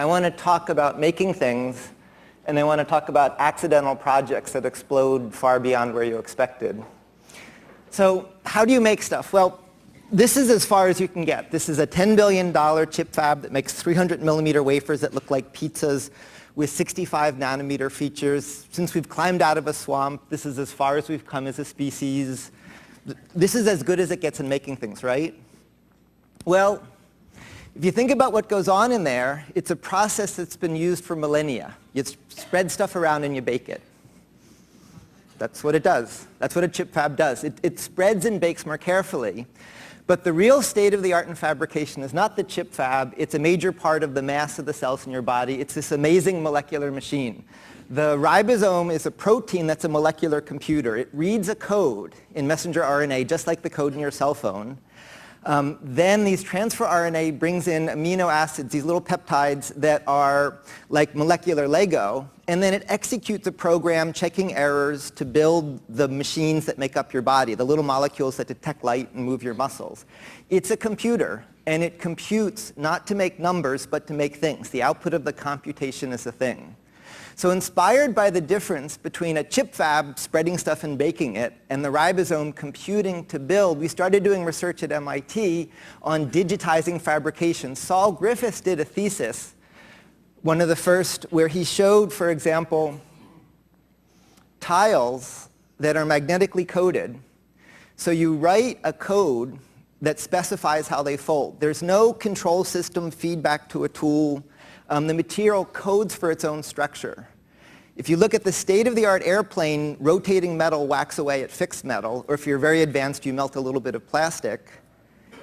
I want to talk about making things, and I want to talk about accidental projects that explode far beyond where you expected. So how do you make stuff? Well, this is as far as you can get. This is a $10 billion chip fab that makes 300 millimeter wafers that look like pizzas with 65 nanometer features. Since we've climbed out of a swamp, this is as far as we've come as a species. This is as good as it gets in making things, right? Well, if you think about what goes on in there, it's a process that's been used for millennia. You spread stuff around and you bake it. That's what it does. That's what a chip fab does. It spreads and bakes more carefully. But the real state of the art in fabrication is not the chip fab. It's a major part of the mass of the cells in your body. It's this amazing molecular machine. The ribosome is a protein that's a molecular computer. It reads a code in messenger RNA, just like the code in your cell phone. Then these transfer RNA brings in amino acids, these little peptides that are like molecular Lego, and then it executes a program checking errors to build the machines that make up your body, the little molecules that detect light and move your muscles. It's a computer, and it computes not to make numbers, but to make things. The output of the computation is a thing. So inspired by the difference between a chip fab spreading stuff and baking it and the ribosome computing to build, we started doing research at MIT on digitizing fabrication. Saul Griffiths did a thesis, one of the first, where he showed, for example, tiles that are magnetically coded. So you write a code that specifies how they fold. There's no control system feedback to a tool. The material codes for its own structure. If you look at the state-of-the-art airplane, rotating metal whacks away at fixed metal, or if you're very advanced, you melt a little bit of plastic.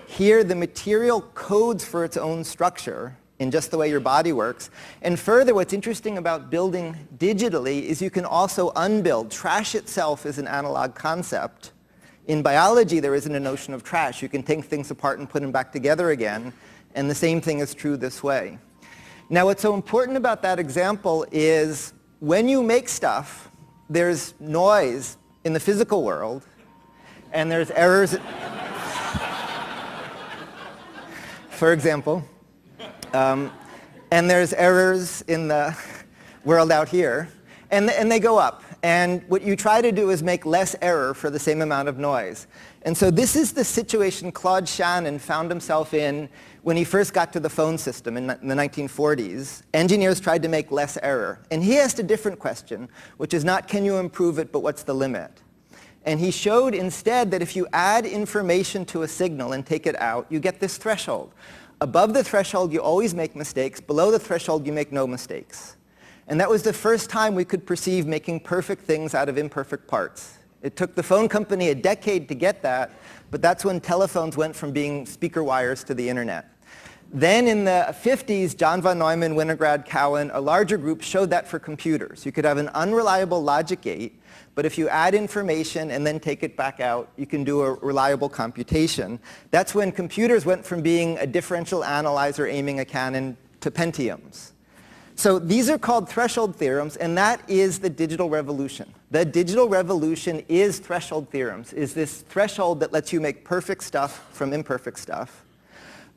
Here, the material codes for its own structure in just the way your body works. And further, what's interesting about building digitally is you can also unbuild. Trash itself is an analog concept. In biology, there isn't a notion of trash. You can take things apart and put them back together again, and the same thing is true this way. Now, what's so important about that example is when you make stuff, there's noise in the physical world, and there's errors, for example, and there's errors in the world out here, and they go up. And what you try to do is make less error for the same amount of noise. And so this is the situation Claude Shannon found himself in when he first got to the phone system in the 1940s. Engineers tried to make less error. And he asked a different question, which is not can you improve it, but what's the limit? And he showed instead that if you add information to a signal and take it out, you get this threshold. Above the threshold, you always make mistakes. Below the threshold, you make no mistakes. And that was the first time we could perceive making perfect things out of imperfect parts. It took the phone company a decade to get that, but that's when telephones went from being speaker wires to the internet. Then in the 50s, John von Neumann, Winograd, Cowan, a larger group showed that for computers. You could have an unreliable logic gate, but if you add information and then take it back out, you can do a reliable computation. That's when computers went from being a differential analyzer aiming a cannon to Pentiums. So these are called threshold theorems, and that is the digital revolution. The digital revolution is threshold theorems, is this threshold that lets you make perfect stuff from imperfect stuff.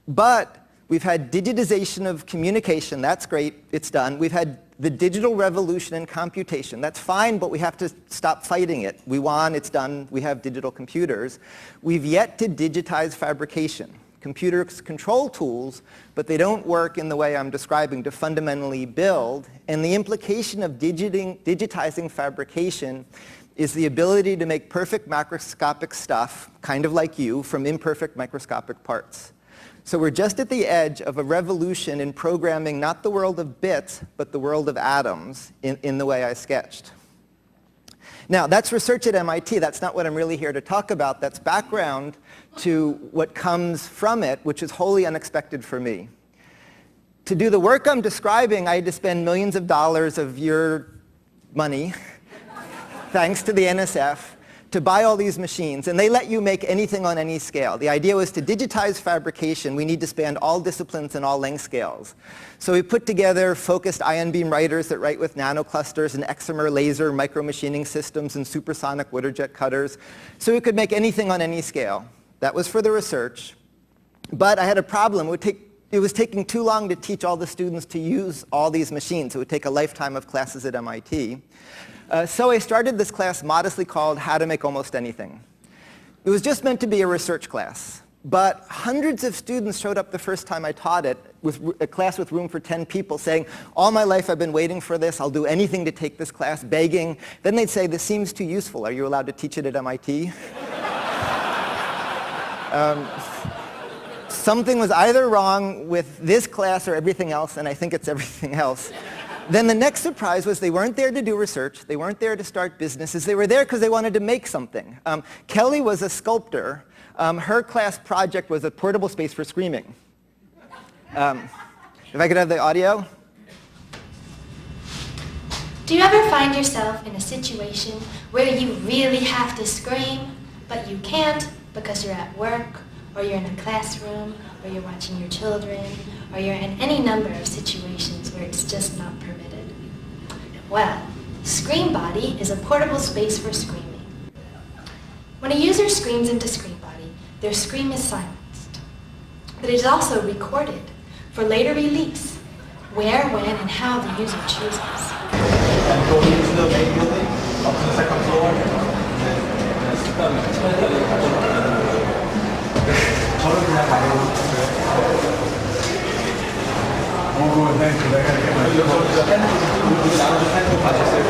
But we've had digitization of communication. That's great. It's done. We've had the digital revolution in computation. That's fine, but we have to stop fighting it. We won. It's done. We have digital computers. We've yet to digitize fabrication. Computers control tools, but they don't work in the way I'm describing to fundamentally build. And the implication of digitizing fabrication is the ability to make perfect macroscopic stuff, kind of like you, from imperfect microscopic parts. So we're just at the edge of a revolution in programming not the world of bits, but the world of atoms in the way I sketched. Now, that's research at MIT. That's not what I'm really here to talk about. That's background to what comes from it, which is wholly unexpected for me. To do the work I'm describing, I had to spend millions of dollars of your money, thanks to the NSF, to buy all these machines, and they let you make anything on any scale. The idea was to digitize fabrication, we need to span all disciplines and all length scales. So we put together focused ion beam writers that write with nanoclusters and excimer laser micromachining systems and supersonic waterjet cutters, so we could make anything on any scale. That was for the research. But I had a problem. It would take it was taking too long to teach all the students to use all these machines. It would take a lifetime of classes at MIT. So I started this class modestly called How to Make Almost Anything. It was just meant to be a research class. But hundreds of students showed up the first time I taught it, with a class with room for 10 people, saying, all my life I've been waiting for this, I'll do anything to take this class, begging. Then they'd say, this seems too useful. Are you allowed to teach it at MIT? Something was either wrong with this class or everything else, and I think it's everything else. Then the next surprise was they weren't there to do research. They weren't there to start businesses. They were there because they wanted to make something. Kelly was a sculptor. Her class project was a portable space for screaming. If I could have the audio. Do you ever find yourself in a situation where you really have to scream, but you can't because you're at work, or you're in a classroom, or you're watching your children, or you're in any number of situations where it's just not permitted? Well, Scream Body is a portable space for screaming. When a user screams into Scream Body, their scream is silenced. But it is also recorded for later release, where, when, and how the user chooses. And go into the main building, up to the second floor. 저는 그냥 가려고 했어요. 네, 내가 이렇게 핸드폰 나눠서 핸드폰 받았어요.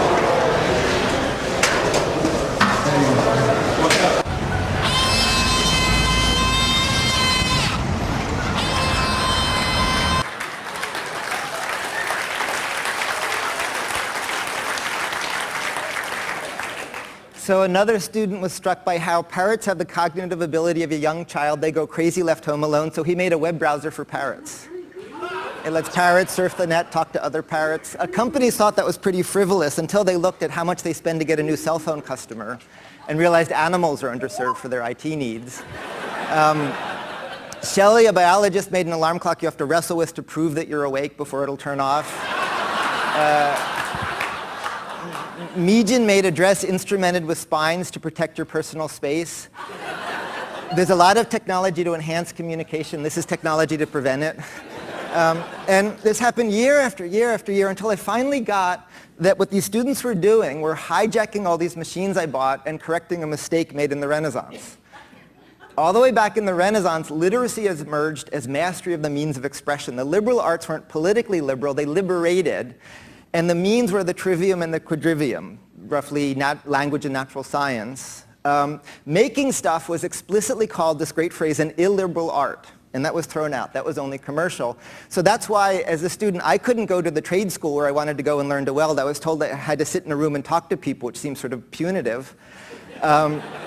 So another student was struck by how parrots have the cognitive ability of a young child. They go crazy left home alone, so he made a web browser for parrots. It lets parrots surf the net, talk to other parrots. Companies thought that was pretty frivolous until they looked at how much they spend to get a new cell phone customer and realized animals are underserved for their IT needs. Shelley, a biologist, made an alarm clock you have to wrestle with to prove that you're awake before it'll turn off. Meejin made a dress instrumented with spines to protect your personal space. There's a lot of technology to enhance communication. This is technology to prevent it. And this happened year after year after year until I finally got that what these students were doing were hijacking all these machines I bought and correcting a mistake made in the Renaissance. All the way back in the Renaissance, literacy has emerged as mastery of the means of expression. The liberal arts weren't politically liberal, they liberated. And the means were the trivium and the quadrivium, roughly language and natural science. Making stuff was explicitly called, this great phrase, an illiberal art. And that was thrown out. That was only commercial. So that's why, as a student, I couldn't go to the trade school where I wanted to go and learn to weld. I was told that I had to sit in a room and talk to people, which seems sort of punitive.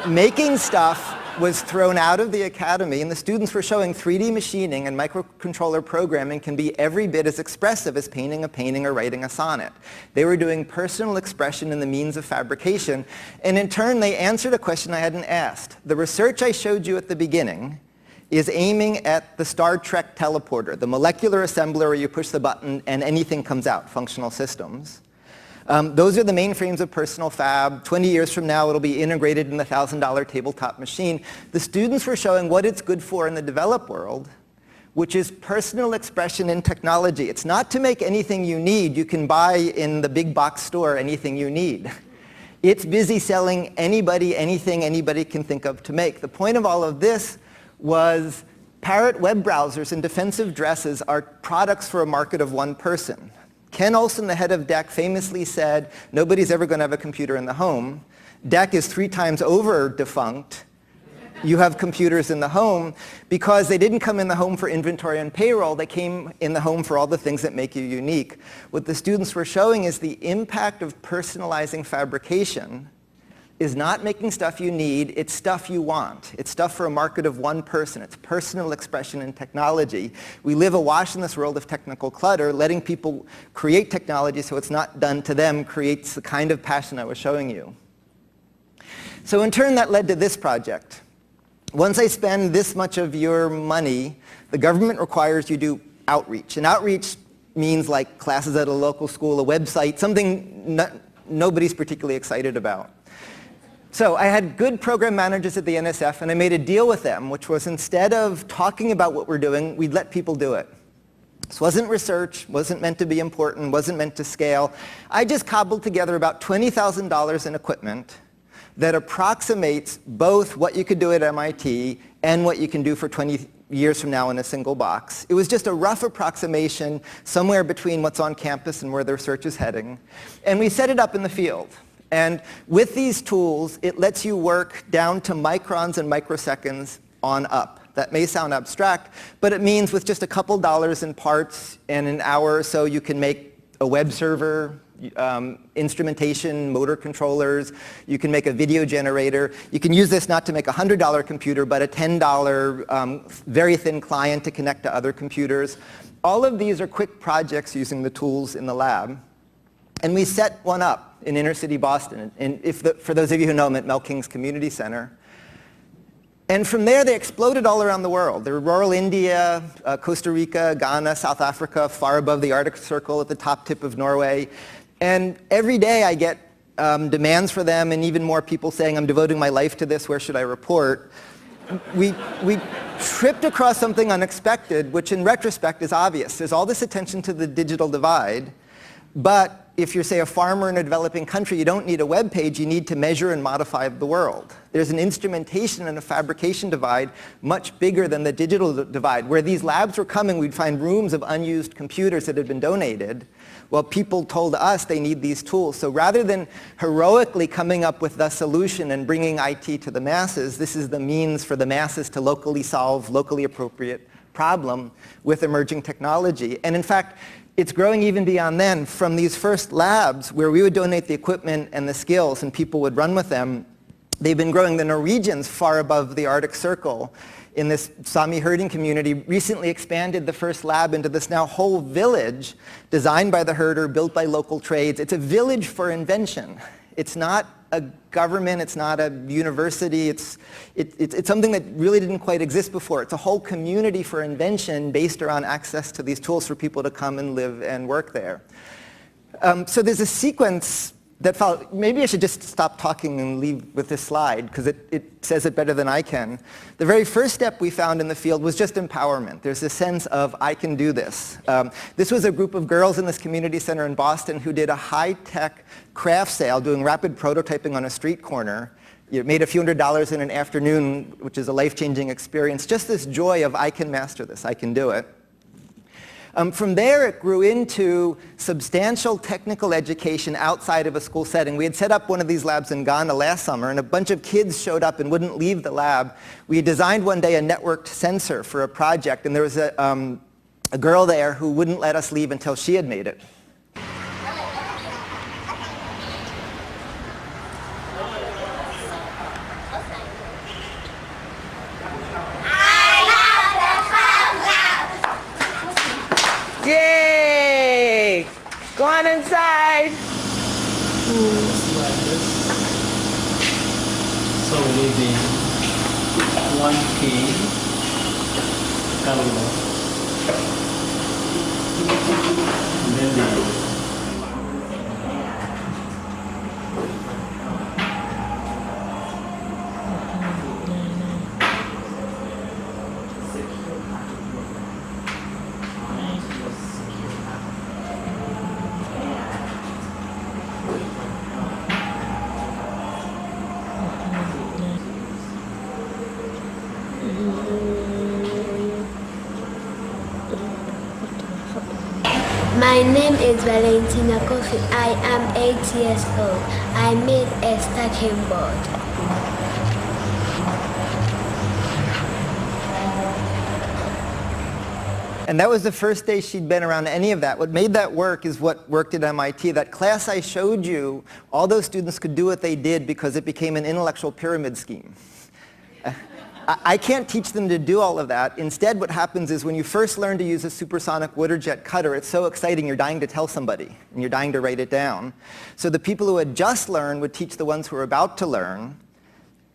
Making stuff was thrown out of the academy, and the students were showing 3D machining and microcontroller programming can be every bit as expressive as painting a painting or writing a sonnet. They were doing personal expression in the means of fabrication, and in turn they answered a question I hadn't asked. The research I showed you at the beginning is aiming at the Star Trek teleporter, the molecular assembler where you push the button and anything comes out, functional systems. Those are the mainframes of personal fab. 20 years from now, it'll be integrated in the $1,000 tabletop machine. The students were showing what it's good for in the developed world, which is personal expression in technology. It's not to make anything you need. You can buy in the big box store anything you need. It's busy selling anybody, anything anybody can think of to make. The point of all of this was parrot web browsers and defensive dresses are products for a market of one person. Ken Olsen, the head of DEC, famously said, nobody's ever going to have a computer in the home. DEC is 3 times over defunct. You have computers in the home because they didn't come in the home for inventory and payroll. They came in the home for all the things that make you unique. What the students were showing is the impact of personalizing fabrication is not making stuff you need, it's stuff you want. It's stuff for a market of one person. It's personal expression in technology. We live awash in this world of technical clutter. Letting people create technology so it's not done to them creates the kind of passion I was showing you. So in turn, that led to this project. Once I spend this much of your money, the government requires you do outreach. And outreach means like classes at a local school, a website, something nobody's particularly excited about. So I had good program managers at the NSF, and I made a deal with them, which was instead of talking about what we're doing, we'd let people do it. This wasn't research, wasn't meant to be important, wasn't meant to scale. I just cobbled together about $20,000 in equipment that approximates both what you could do at MIT and what you can do for 20 years from now in a single box. It was just a rough approximation somewhere between what's on campus and where the research is heading. And we set it up in the field. And with these tools, it lets you work down to microns and microseconds on up. That may sound abstract, but it means with just a couple dollars in parts and an hour or so, you can make a web server, instrumentation, motor controllers. You can make a video generator. You can use this not to make a $100 computer, but a $10 very thin client to connect to other computers. All of these are quick projects using the tools in the lab. And we set one up in inner city Boston. And for those of you who know, I'm at Mel King's Community Center. And from there, they exploded all around the world. They're rural India, Costa Rica, Ghana, South Africa, far above the Arctic Circle at the top tip of Norway. And every day I get demands for them and even more people saying, I'm devoting my life to this, where should I report? We tripped across something unexpected, which in retrospect is obvious. There's all this attention to the digital divide, but if you're, say, a farmer in a developing country, you don't need a web page, you need to measure and modify the world. There's an instrumentation and a fabrication divide much bigger than the digital divide. Where these labs were coming, we'd find rooms of unused computers that had been donated. Well, people told us they need these tools. So rather than heroically coming up with the solution and bringing IT to the masses, this is the means for the masses to locally solve locally appropriate problem with emerging technology. And in fact, it's growing even beyond then. From these first labs where we would donate the equipment and the skills and people would run with them, they've been growing. The Norwegians, far above the Arctic Circle, in this Sami herding community, recently expanded the first lab into this now whole village designed by the herder, built by local trades. It's a village for invention. It's not a government, it's not a university, it's something that really didn't quite exist before. It's a whole community for invention based around access to these tools for people to come and live and work there. So there's a sequence that follows. Maybe I should just stop talking and leave with this slide, because it says it better than I can. The very first step we found in the field was just empowerment. There's a sense of, I can do this. This was a group of girls in this community center in Boston who did a high-tech craft sale doing rapid prototyping on a street corner. You made a few $100s in an afternoon, which is a life-changing experience. Just this joy of, I can master this, I can do it. From there, it grew into substantial technical education outside of a school setting. We had set up one of these labs in Ghana last summer, and a bunch of kids showed up and wouldn't leave the lab. We designed one day a networked sensor for a project, and there was a girl there who wouldn't let us leave until she had made it. Yay! Go on inside. So maybe 1K calendar. And then My name is Valentina Kofi. I am 8 years old. I made a stacking board. And that was the first day she'd been around any of that. What made that work is what worked at MIT. That class I showed you, all those students could do what they did because it became an intellectual pyramid scheme. I can't teach them to do all of that. Instead, what happens is when you first learn to use a supersonic water jet cutter, it's so exciting you're dying to tell somebody, and you're dying to write it down. So the people who had just learned would teach the ones who were about to learn,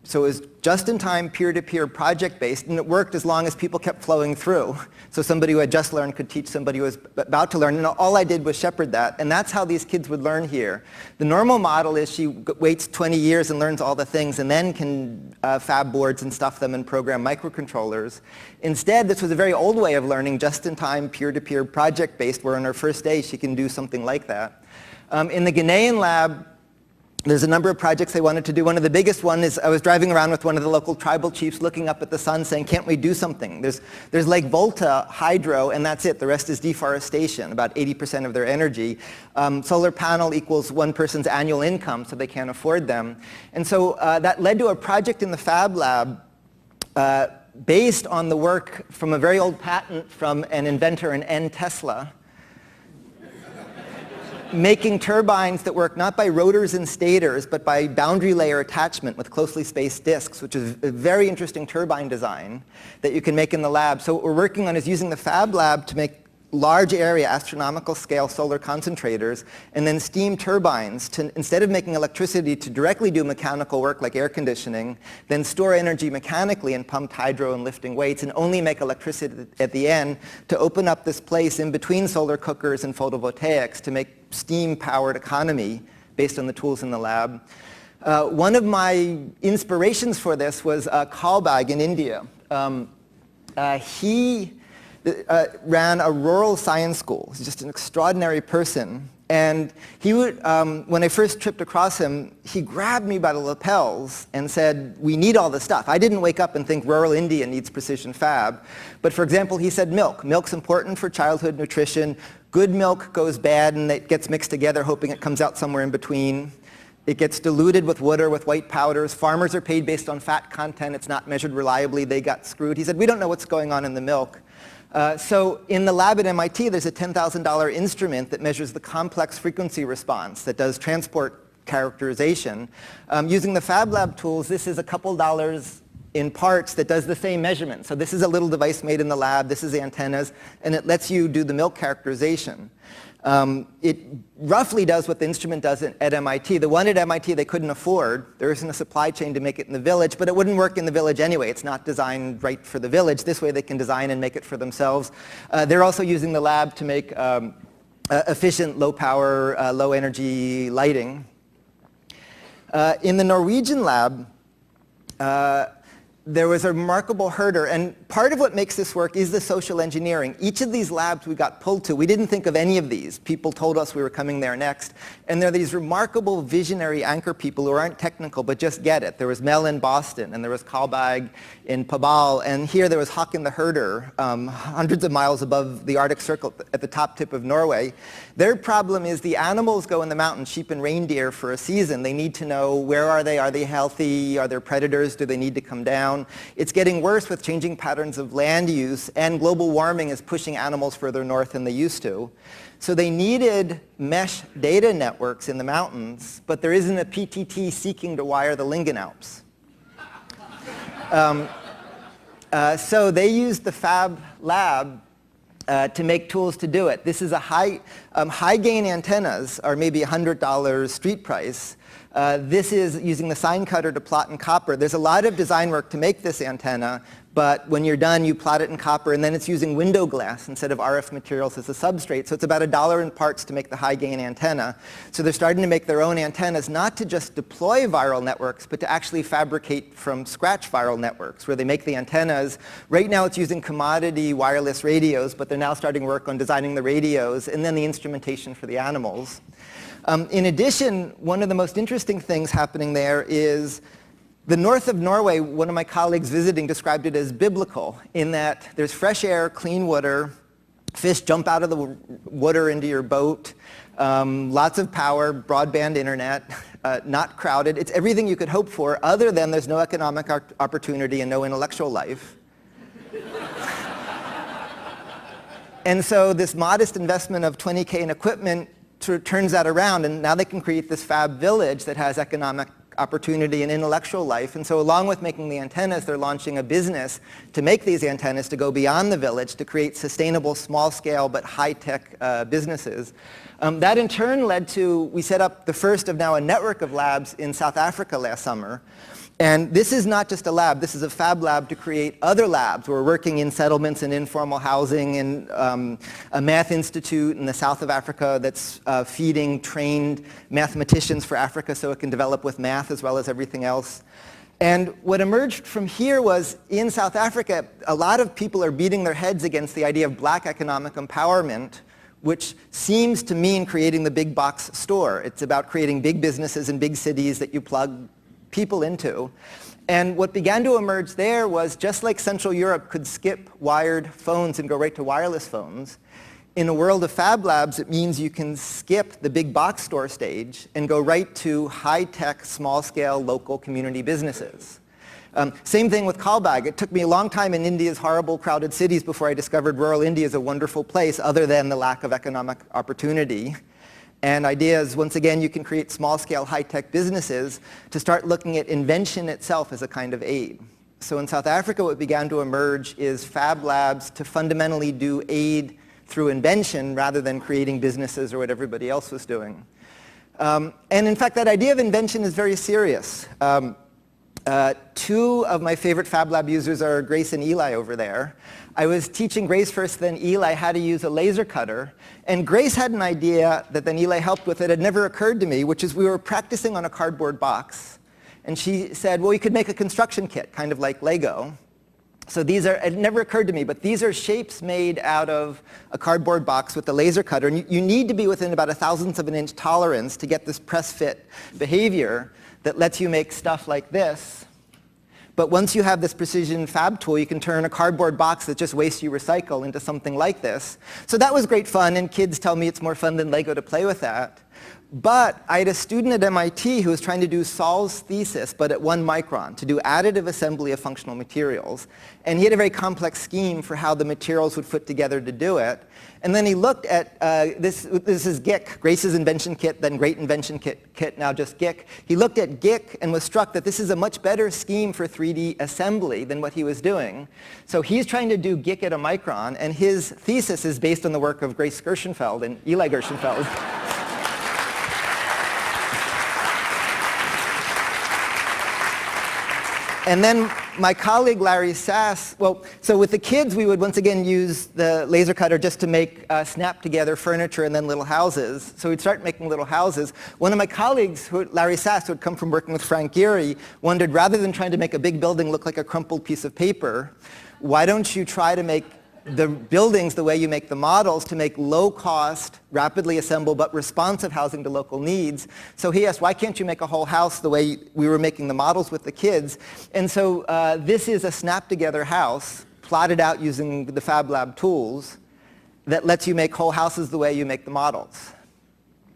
So it was just-in-time, peer-to-peer, project-based, and it worked as long as people kept flowing through. So somebody who had just learned could teach somebody who was about to learn, and all I did was shepherd that, and that's how these kids would learn here. The normal model is she waits 20 years and learns all the things, and then can fab boards and stuff them and program microcontrollers. Instead, this was a very old way of learning, just-in-time, peer-to-peer, project-based, where on her first day she can do something like that. In the Ghanaian lab, there's a number of projects I wanted to do. One of the biggest one is I was driving around with one of the local tribal chiefs looking up at the sun saying, can't we do something? There's Lake Volta, hydro, and that's it. The rest is deforestation, about 80% of their energy. Solar panel equals one person's annual income, so they can't afford them. And so that led to a project in the Fab Lab based on the work from a very old patent from an inventor, an N. Tesla, making turbines that work not by rotors and stators, but by boundary layer attachment with closely spaced disks, which is a very interesting turbine design that you can make in the lab. So what we're working on is using the Fab Lab to make large area, astronomical scale solar concentrators, and then steam turbines to, instead of making electricity, to directly do mechanical work like air conditioning, then store energy mechanically in pumped hydro and lifting weights, and only make electricity at the end to open up this place in between solar cookers and photovoltaics to make steam-powered economy based on the tools in the lab. One of my inspirations for this was Kalbag in India. He ran a rural science school. He's just an extraordinary person. And he would, when I first tripped across him, he grabbed me by the lapels and said, we need all this stuff. I didn't wake up and think rural India needs precision fab. But for example, he said milk. Milk's important for childhood nutrition. Good milk goes bad and it gets mixed together, hoping it comes out somewhere in between. It gets diluted with wood or with white powders. Farmers are paid based on fat content. It's not measured reliably. They got screwed. He said, we don't know what's going on in the milk. So in the lab at MIT, there's a $10,000 instrument that measures the complex frequency response that does transport characterization. Using the Fab Lab tools, this is a couple dollars in parts that does the same measurement. So this is a little device made in the lab. This is the antennas, and it lets you do the milk characterization. It roughly does what the instrument does at MIT. The one at MIT they couldn't afford. There isn't a supply chain to make it in the village, but it wouldn't work in the village anyway. It's not designed right for the village. This way they can design and make it for themselves. They're also using the lab to make efficient, low power, low energy lighting. In the Norwegian lab, there was a remarkable herder, and part of what makes this work is the social engineering. Each of these labs we got pulled to, we didn't think of any of these. People told us we were coming there next. And there are these remarkable visionary anchor people who aren't technical but just get it. There was Mel in Boston, and there was Kalbag in Pabal, and here there was Håkon the herder, hundreds of miles above the Arctic Circle at the top tip of Norway. Their problem is the animals go in the mountains, sheep and reindeer, for a season. They need to know where are they healthy, are there predators, do they need to come down? It's getting worse with changing patterns of land use, and global warming is pushing animals further north than they used to. So they needed mesh data networks in the mountains, but there isn't a PTT seeking to wire the Lingen Alps. So they used the Fab Lab to make tools to do it. This is a high gain antennas are maybe $100 street price. This is using the sine cutter to plot in copper. There's a lot of design work to make this antenna, but when you're done, you plot it in copper, and then it's using window glass instead of RF materials as a substrate. So it's about $1 in parts to make the high gain antenna. So they're starting to make their own antennas, not to just deploy viral networks, but to actually fabricate from scratch viral networks, where they make the antennas. Right now it's using commodity wireless radios, but they're now starting work on designing the radios and then the instrumentation for the animals. In addition, one of the most interesting things happening there is the north of Norway. One of my colleagues visiting described it as biblical, in that there's fresh air, clean water, fish jump out of the water into your boat, lots of power, broadband internet, not crowded. It's everything you could hope for, other than there's no economic opportunity and no intellectual life. And so this modest investment of $20K in equipment turns that around, and now they can create this fab village that has economic opportunity and intellectual life. And so along with making the antennas, they're launching a business to make these antennas to go beyond the village, to create sustainable, small-scale, but high-tech businesses. That in turn led to, we set up the first of now a network of labs in South Africa last summer. And this is not just a lab, this is a Fab Lab to create other labs. We're working in settlements and informal housing and a math institute in the south of Africa that's feeding trained mathematicians for Africa so it can develop with math as well as everything else. And what emerged from here was in South Africa, a lot of people are beating their heads against the idea of black economic empowerment, which seems to mean creating the big box store. It's about creating big businesses in big cities that you plug people into. And what began to emerge there was just like Central Europe could skip wired phones and go right to wireless phones, in a world of Fab Labs, it means you can skip the big box store stage and go right to high-tech, small-scale, local community businesses. Same thing with Callbag. It took me a long time in India's horrible, crowded cities before I discovered rural India is a wonderful place other than the lack of economic opportunity. And ideas, once again, you can create small-scale, high-tech businesses to start looking at invention itself as a kind of aid. So in South Africa, what began to emerge is Fab Labs to fundamentally do aid through invention rather than creating businesses or what everybody else was doing. And in fact, that idea of invention is very serious. Two of my favorite Fab Lab users are Grace and Eli over there. I was teaching Grace first, then Eli how to use a laser cutter. And Grace had an idea that then Eli helped with that had never occurred to me, which is we were practicing on a cardboard box. And she said, well, we could make a construction kit, kind of like Lego. So these are, it never occurred to me, but these are shapes made out of a cardboard box with a laser cutter. And you need to be within about 1/1000th of an inch tolerance to get this press-fit behavior that lets you make stuff like this. But once you have this precision fab tool, you can turn a cardboard box that just wastes you recycle into something like this. So that was great fun, and kids tell me it's more fun than Lego to play with that. But I had a student at MIT who was trying to do Saul's thesis, but at 1 micron, to do additive assembly of functional materials. And he had a very complex scheme for how the materials would fit together to do it. And then he looked at, this is GIC, Grace's invention kit, then Great Invention Kit, now just GIC. He looked at GIC and was struck that this is a much better scheme for 3D assembly than what he was doing. So he's trying to do GIC at a micron, and his thesis is based on the work of Grace Gershenfeld and Eli Gershenfeld. And then my colleague Larry Sass, so with the kids we would once again use the laser cutter just to make snap together furniture and then little houses. So we'd start making little houses. One of my colleagues, Larry Sass, who had come from working with Frank Gehry, wondered rather than trying to make a big building look like a crumpled piece of paper, why don't you try to make the buildings the way you make the models to make low-cost, rapidly assembled, but responsive housing to local needs. So he asked, why can't you make a whole house the way we were making the models with the kids? And so this is a snap-together house plotted out using the Fab Lab tools that lets you make whole houses the way you make the models.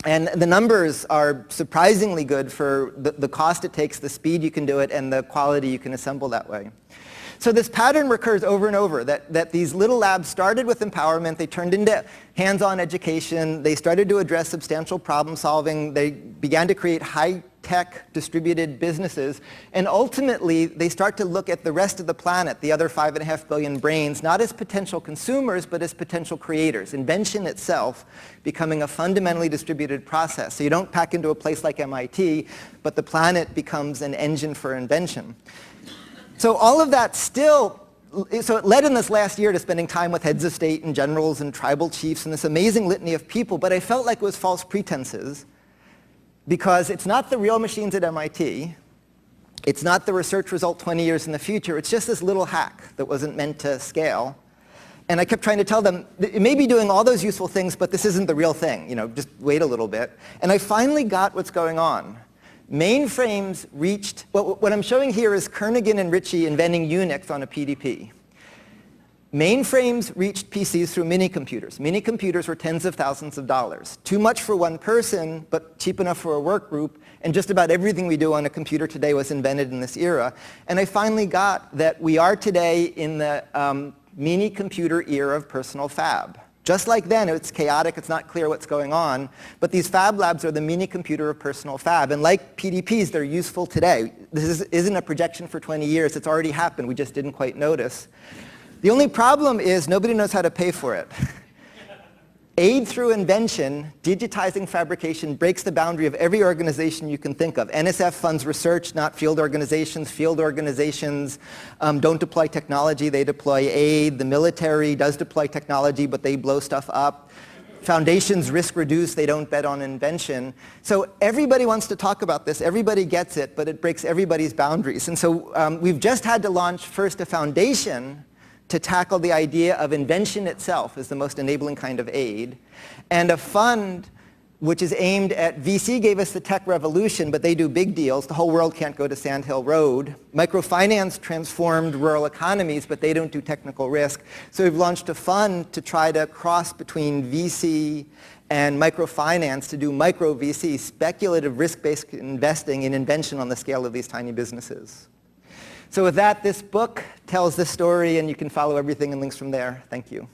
And the numbers are surprisingly good for the cost it takes, the speed you can do it, and the quality you can assemble that way. So this pattern recurs over and over, that these little labs started with empowerment, they turned into hands-on education, they started to address substantial problem solving, they began to create high-tech distributed businesses, and ultimately they start to look at the rest of the planet, the other 5.5 billion brains, not as potential consumers, but as potential creators. Invention itself becoming a fundamentally distributed process. So you don't pack into a place like MIT, but the planet becomes an engine for invention. So all of that so it led in this last year to spending time with heads of state and generals and tribal chiefs and this amazing litany of people, but I felt like it was false pretenses because it's not the real machines at MIT, it's not the research result 20 years in the future, it's just this little hack that wasn't meant to scale. And I kept trying to tell them, it may be doing all those useful things, but this isn't the real thing, just wait a little bit. And I finally got what's going on. Mainframes reached, what I'm showing here is Kernighan and Ritchie inventing Unix on a PDP. Mainframes reached PCs through mini-computers. Mini-computers were tens of thousands of dollars. Too much for one person, but cheap enough for a work group, and just about everything we do on a computer today was invented in this era. And I finally got that we are today in the mini-computer era of personal fab. Just like then, it's chaotic, it's not clear what's going on, but these Fab Labs are the mini-computer of personal fab, and like PDPs, they're useful today. This isn't a projection for 20 years, it's already happened, we just didn't quite notice. The only problem is nobody knows how to pay for it. Aid through invention, digitizing fabrication breaks the boundary of every organization you can think of. NSF funds research, not field organizations. Field organizations don't deploy technology, they deploy aid. The military does deploy technology, but they blow stuff up. Foundations risk reduce, they don't bet on invention. So everybody wants to talk about this, everybody gets it, but it breaks everybody's boundaries. And so we've just had to launch first a foundation to tackle the idea of invention itself as the most enabling kind of aid, and a fund which is aimed at, VC gave us the tech revolution, but they do big deals. The whole world can't go to Sand Hill Road. Microfinance transformed rural economies, but they don't do technical risk. So we've launched a fund to try to cross between VC and microfinance to do micro VC, speculative risk-based investing in invention on the scale of these tiny businesses. So with that, this book tells this story, and you can follow everything and links from there. Thank you.